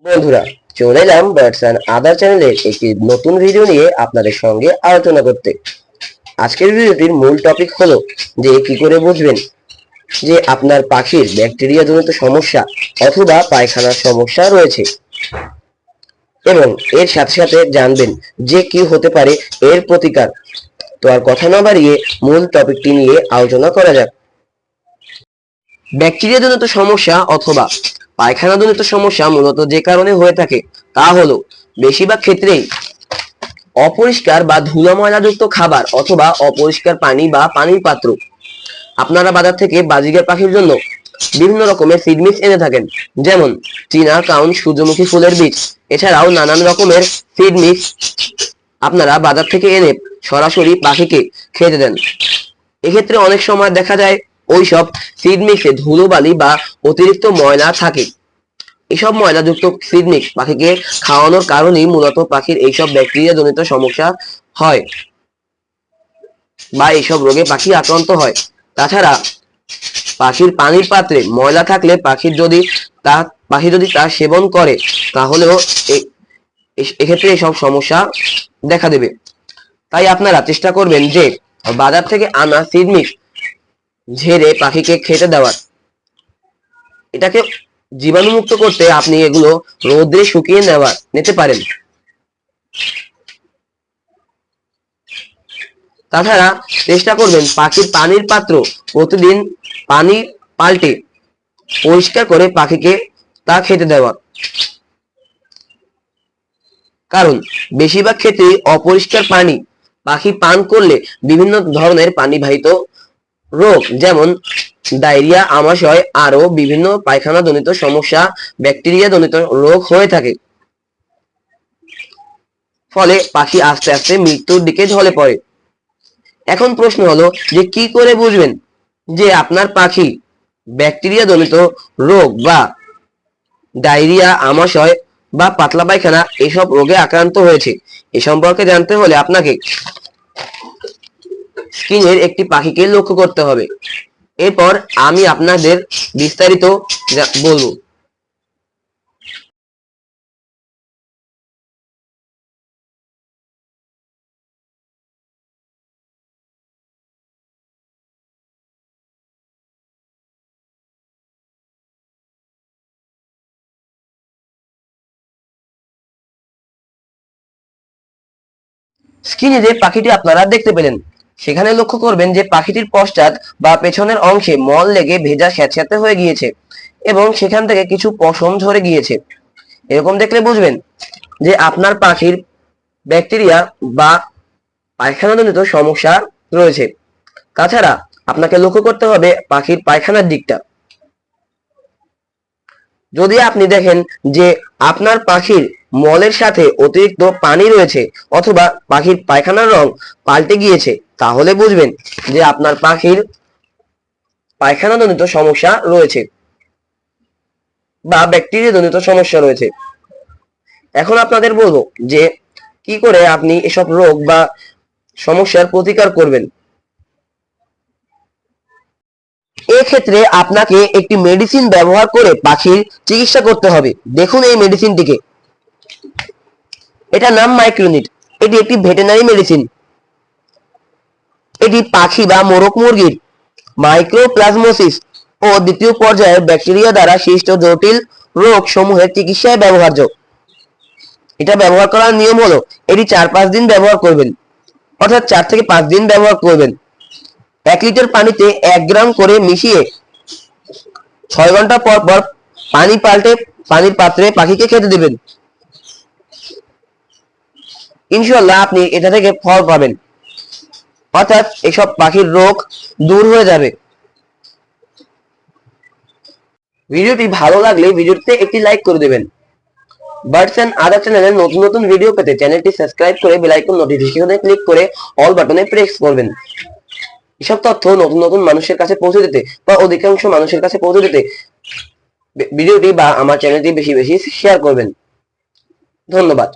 বন্ধুরা, চলে এলাম বার্ডস অ্যান্ড আদার চ্যানেলের একটি নতুন ভিডিও নিয়ে আপনাদের সঙ্গে আলোচনা করতে। আজকের ভিডিওটির মূল টপিক হলো যে কি করে বুঝবেন যে আপনার পাখির ব্যাকটেরিয়া জনিত সমস্যা অথবা পায়খানার সমস্যা রয়েছে, এবং এর সাথে সাথে জানবেন যে কি হতে পারে এর প্রতিকার। তো আর কথা না বাড়িয়ে মূল টপিকটি নিয়ে আলোচনা করা যাক। ব্যাকটেরিয়া জনিত সমস্যা অথবা পায়খানা জনিত সমস্যা মূলত যে কারণে হয়ে থাকে তা হলো বেশিরভাগ ক্ষেত্রেই অপরিষ্কার বা ধুলো ময়লাযুক্ত খাবার অথবা অপরিষ্কার পানি বা পানির পাত্র। আপনারা বাজার থেকে বাজিগার পাখির জন্য বিভিন্ন রকমের সিড মিক্স এনে থাকেন, যেমন চীনা কাউন, সূর্যমুখী ফুলের বীজ, এছাড়াও নানান রকমের সিড মিক্স আপনারা বাজার থেকে এনে সরাসরি পাখিকে খেতে দেন। এক্ষেত্রে অনেক সময় দেখা যায় ওইসব সিড মিক্সে ধুলোবালি বা অতিরিক্ত ময়লা থাকে। এসব ময়লাযুক্ত সিড মিক্স পাখিকে খাওয়ানোর কারণেই মূলত পাখির এইসব ব্যাকটেরিয়া জনিত সমস্যা হয় বা এইসব রোগে পাখি আক্রান্ত হয়। তাছাড়া পাখির পানির পাত্রে ময়লা থাকলে পাখি যদি তা সেবন করে তাহলেও এক্ষেত্রে এইসব সমস্যা দেখা দেবে। তাই আপনারা চেষ্টা করবেন যে বাজার থেকে আনা সিড মিক্স ঝেড়ে পাখিকে খেতে দেওয়ার। এটাকে জীবাণুমুক্ত করতে আপনি এগুলো রোদে শুকিয়ে নিতে পারেন। তাছাড়া চেষ্টা করবেন পাখির পানির পাত্র প্রতিদিন পানি পাল্টে পরিষ্কার করে পাখিকে তা খেতে দেওয়া, কারণ বেশিরভাগ ক্ষেত্রে অপরিষ্কার পানি পাখি পান করলে বিভিন্ন ধরনের পানিবাহিত রোগ যেমন ডায়রিয়া, আমাশয়, আরো বিভিন্ন পায়খানা জনিত সমস্যা, ব্যাকটেরিয়া জনিত রোগ হয়ে থাকে। ফলে পাখি আস্তে আস্তে মৃত্যুর দিকে ঢলে পড়ে। এখন প্রশ্ন হলো যে কি করে বুঝবেন যে আপনার পাখি ব্যাকটেরিয়া জনিত রোগ বা ডায়রিয়া, আমাশয় বা পাতলা পায়খানা এসব রোগে আক্রান্ত হয়েছে। এ সম্পর্কে জানতে হলে আপনাকে স্ক্রিনের একটি পাখিকে লক্ষ্য করতে হবে। এরপর আমি আপনাদের বিস্তারিত বলবো। স্ক্রিনে যে পাখিটি আপনারা দেখতে পেলেন সেখানে লক্ষ্য করবেন যে পাখিটির পশ্চাৎ বা পেছনের অংশে মল লেগে ভেজা স্যাঁতস্যাঁতে হয়ে গিয়েছে এবং সেখান থেকে কিছু পশম ঝরে গিয়েছে। এরকম দেখলে বুঝবেন যে আপনার পাখির ব্যাকটেরিয়া বা পায়খানাজনিত সমস্যা রয়েছে। তাছাড়া আপনাকে লক্ষ্য করতে হবে পাখির পায়খানার দিকটা। যদি আপনি দেখেন যে আপনার পাখির মলের সাথে অতিরিক্ত পানি রয়েছে অথবা পাখির পায়খানার রং পাল্টে গিয়েছে, তাহলে বুঝবেন যে আপনার পাখির পায়খানাজনিত সমস্যা রয়েছে বা ব্যাকটেরিয়া জনিত সমস্যা রয়েছে। এখন আপনাদের বলবো যে কি করে আপনি এসব রোগ বা সমস্যার প্রতিকার করবেন। এক্ষেত্রে আপনাকে একটি মেডিসিন ব্যবহার করে পাখির চিকিৎসা করতে হবে। দেখুন এই মেডিসিনটিকে, এটার নাম মাইক্রোনিট। এটি একটি ভেটেরিনারি মেডিসিন। এটি পাখি বা মোরগ মুরগির মাইক্রোপ্লাজমোসিস ও দ্বিতীয় পর্যায়ের ব্যাকটেরিয়া দ্বারা সৃষ্ট জটিল রোগ সমূহের চিকিৎসায় ব্যবহার্য। এটা ব্যবহার করার নিয়ম হলো এটি 4-5 দিন ব্যবহার করবেন, অর্থাৎ 4 থেকে 5 দিন ব্যবহার করবেন। 1 লিটার পানিতে 1 গ্রাম করে মিশিয়ে 6 ঘন্টা পর পর পানি পাল্টে পানির পাত্রে পাখিকে খেতে দেবেন। ইনশাআল্লাহ আপনি এটা থেকে ফল পাবেন, অর্থাৎ এসব পাখির রোগ দূর হয়ে যাবে। ভিডিওটি ভালো লাগলে ভিডিওতে একটি লাইক করে দেবেন। বার্ডস এন্ড আদার চ্যানেলের নতুন নতুন ভিডিও পেতে চ্যানেলটি সাবস্ক্রাইব করে বেল আইকন নোটিফিকেশনে ক্লিক করে অল বাটনে প্রেস করবেন। এসব তথ্য নতুন নতুন মানুষের কাছে পৌঁছে দিতে বা অধিকাংশ মানুষের কাছে পৌঁছে দিতে ভিডিওটি বা আমার চ্যানেলটি বেশি বেশি শেয়ার করবেন। ধন্যবাদ।